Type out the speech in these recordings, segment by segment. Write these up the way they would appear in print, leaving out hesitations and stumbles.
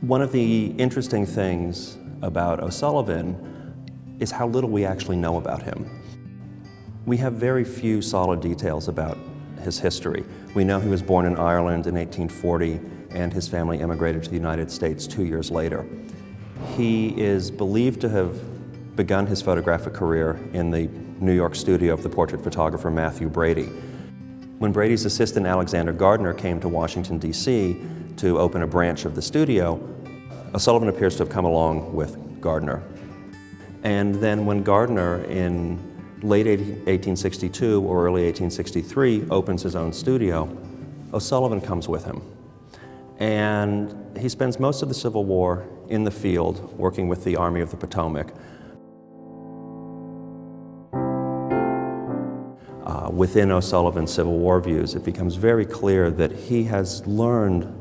One of the interesting things about O'Sullivan is how little we actually know about him. We have very few solid details about his history. We know he was born in Ireland in 1840 and his family immigrated to the United States 2 years later. He is believed to have begun his photographic career in the New York studio of the portrait photographer Mathew Brady. When Brady's assistant Alexander Gardner came to Washington, D.C. to open a branch of the studio, O'Sullivan appears to have come along with Gardner. And then when Gardner in late 1862 or early 1863 opens his own studio, O'Sullivan comes with him. And he spends most of the Civil War in the field working with the Army of the Potomac. Within O'Sullivan's Civil War views, it becomes very clear that he has learned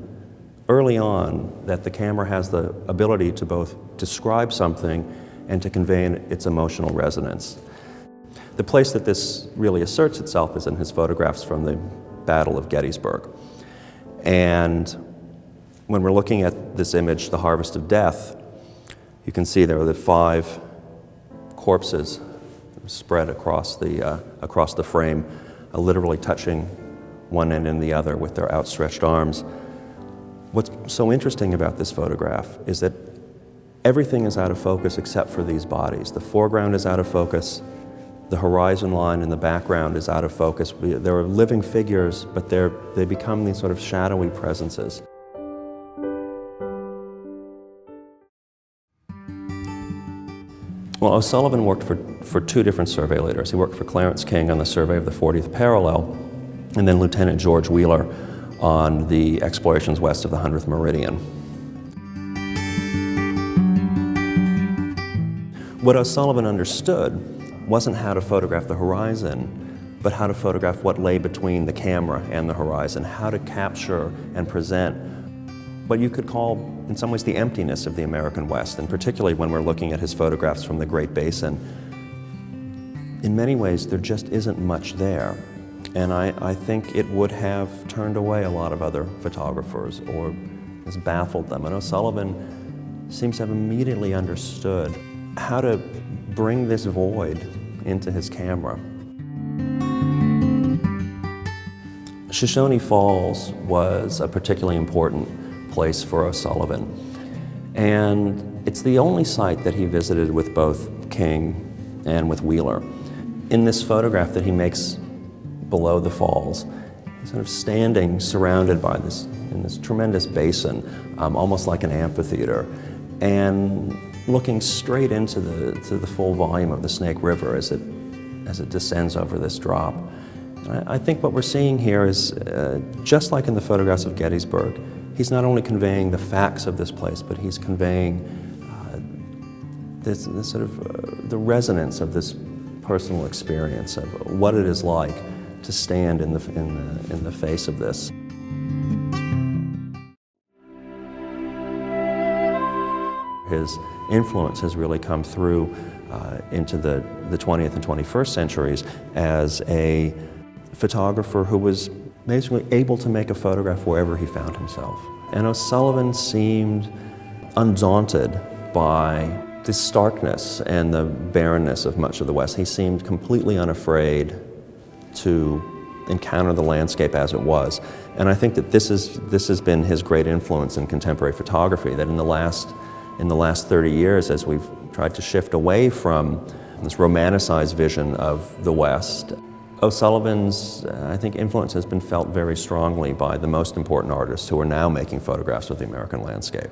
early on that the camera has the ability to both describe something and to convey its emotional resonance. The place that this really asserts itself is in his photographs from the Battle of Gettysburg. And when we're looking at this image, The Harvest of Death, you can see there are the 5 corpses spread across the frame, literally touching one end and the other with their outstretched arms. What's so interesting about this photograph is that everything is out of focus except for these bodies. The foreground is out of focus, the horizon line in the background is out of focus. There are living figures, but they become these sort of shadowy presences. Well, O'Sullivan worked for 2 different survey leaders. He worked for Clarence King on the survey of the 40th parallel, and then Lieutenant George Wheeler on the explorations west of the 100th meridian. What O'Sullivan understood wasn't how to photograph the horizon, but how to photograph what lay between the camera and the horizon, how to capture and present what you could call, in some ways, the emptiness of the American West, and particularly when we're looking at his photographs from the Great Basin. In many ways, there just isn't much there. And I think it would have turned away a lot of other photographers or has baffled them. And O'Sullivan seems to have immediately understood how to bring this void into his camera. Shoshone Falls was a particularly important place for O'Sullivan. And it's the only site that he visited with both King and with Wheeler. In this photograph that he makes below the falls, he's sort of standing surrounded by this tremendous basin, almost like an amphitheater, and looking straight into the full volume of the Snake River as it descends over this drop. And I think what we're seeing here is, just like in the photographs of Gettysburg, he's not only conveying the facts of this place, but he's conveying this sort of the resonance of this personal experience of what it is like to stand in the face of this. His influence has really come through into the 20th and 21st centuries as a photographer who was basically able to make a photograph wherever he found himself. And O'Sullivan seemed undaunted by the starkness and the barrenness of much of the West. He seemed completely unafraid to encounter the landscape as it was. And I think that this has been his great influence in contemporary photography, that in the last 30 years, as we've tried to shift away from this romanticized vision of the West, O'Sullivan's, I think, influence has been felt very strongly by the most important artists who are now making photographs of the American landscape.